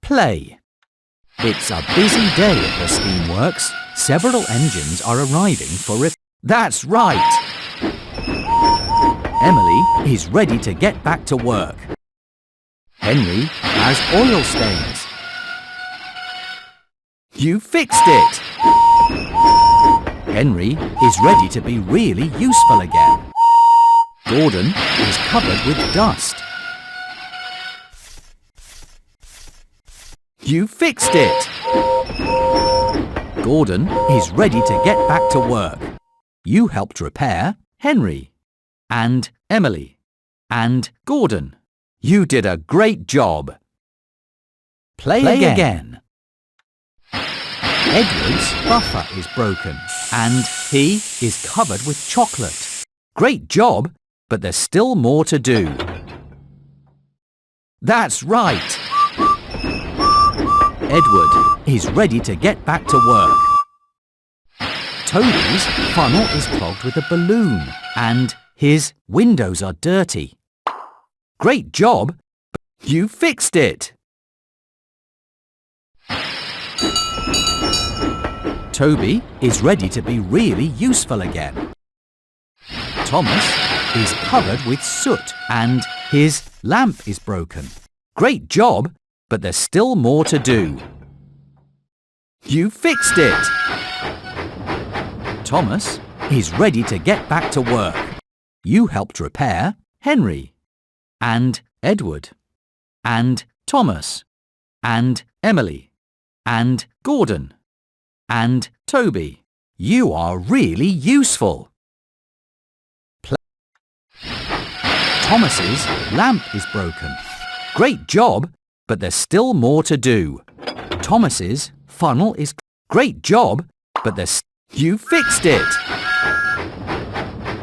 Play. It's a busy day at the steamworks. Several engines are arriving for repair. That's right! Emily is ready to get back to work. Henry has oil stains. You fixed it! Henry is ready to be really useful again. Gordon is covered with dust. You fixed it! Gordon is ready to get back to work. You helped repair Henry and Emily and Gordon. You did a great job. Play again. Edward's buffer is broken and he is covered with chocolate. Great job, but there's still more to do. That's right! Edward is ready to get back to work. Toby's funnel is clogged with a balloon and his windows are dirty. Great job, but you fixed it. Toby is ready to be really useful again. Thomas is covered with soot and his lamp is broken. Great job, but there's still more to do. You fixed it! Thomas is ready to get back to work. You helped repair Henry and Edward and Thomas and Emily and Gordon and Toby. You are really useful. Thomas's lamp is broken. Great job, but there's still more to do. Thomas's funnel is... Great job, but there's... You fixed it!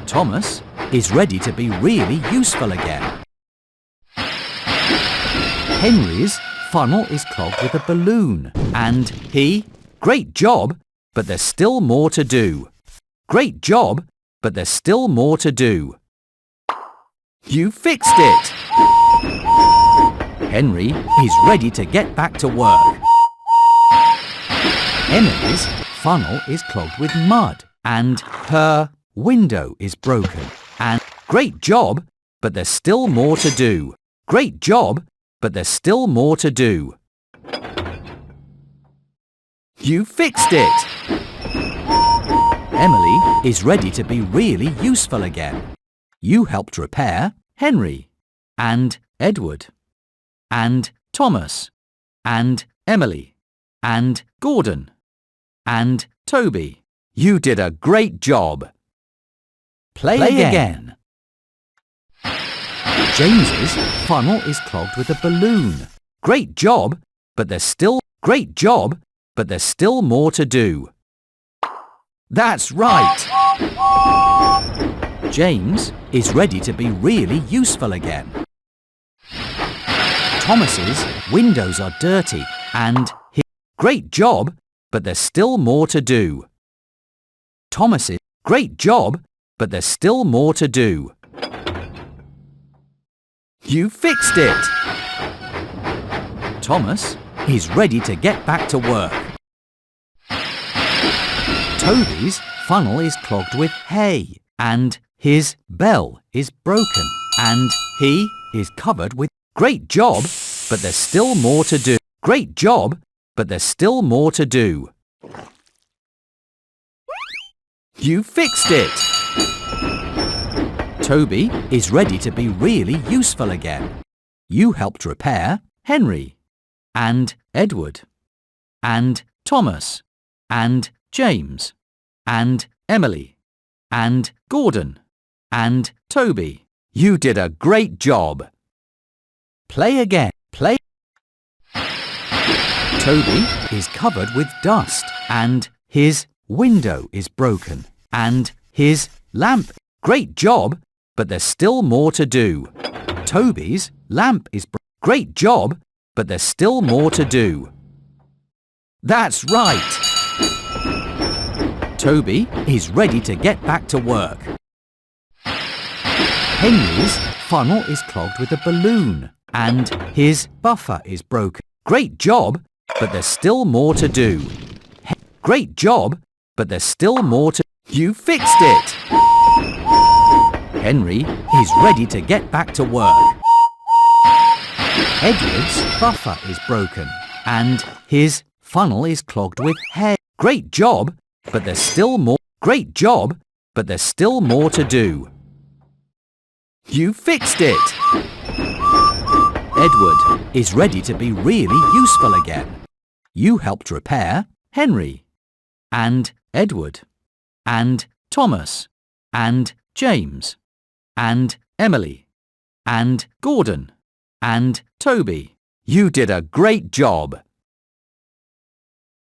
Thomas is ready to be really useful again. Henry's funnel is clogged with a balloon and he... Great job, but there's still more to do. Great job, but there's still more to do. You fixed it! Henry is ready to get back to work. Emily's funnel is clogged with mud and her window is broken. And great job, but there's still more to do. Great job, but there's still more to do. You fixed it! Emily is ready to be really useful again. You helped repair Henry and Edward and Thomas and Emily and Gordon and Toby. You did a great job. Play again. James's funnel is clogged with a balloon. Great job, but there's still... Great job, but there's still more to do. That's right! James is ready to be really useful again. Thomas's windows are dirty and his... Great job, but there's still more to do. Thomas's... Great job, but there's still more to do. You fixed it! Thomas is ready to get back to work. Toby's funnel is clogged with hay and his bell is broken and he is covered with... Great job, but there's still more to do. Great job, but there's still more to do. You fixed it! Toby is ready to be really useful again. You helped repair Henry and Edward and Thomas and James and Emily and Gordon and Toby. You did a great job. Play again. Play. Toby is covered with dust and his window is broken and his lamp... Great job, but there's still more to do. Toby's lamp is... Great job, but there's still more to do. That's right! Toby is ready to get back to work. Henry's funnel is clogged with a balloon and his buffer is broken. Great job, but there's still more to do. Great job, but there's still more to... You fixed it! Henry is ready to get back to work. Edward's buffer is broken and his funnel is clogged with hay. Great job, but there's still more... Great job, but there's still more to do. You fixed it! Edward is ready to be really useful again. You helped repair Henry and Edward and Thomas and James and Emily and Gordon and Toby. You did a great job.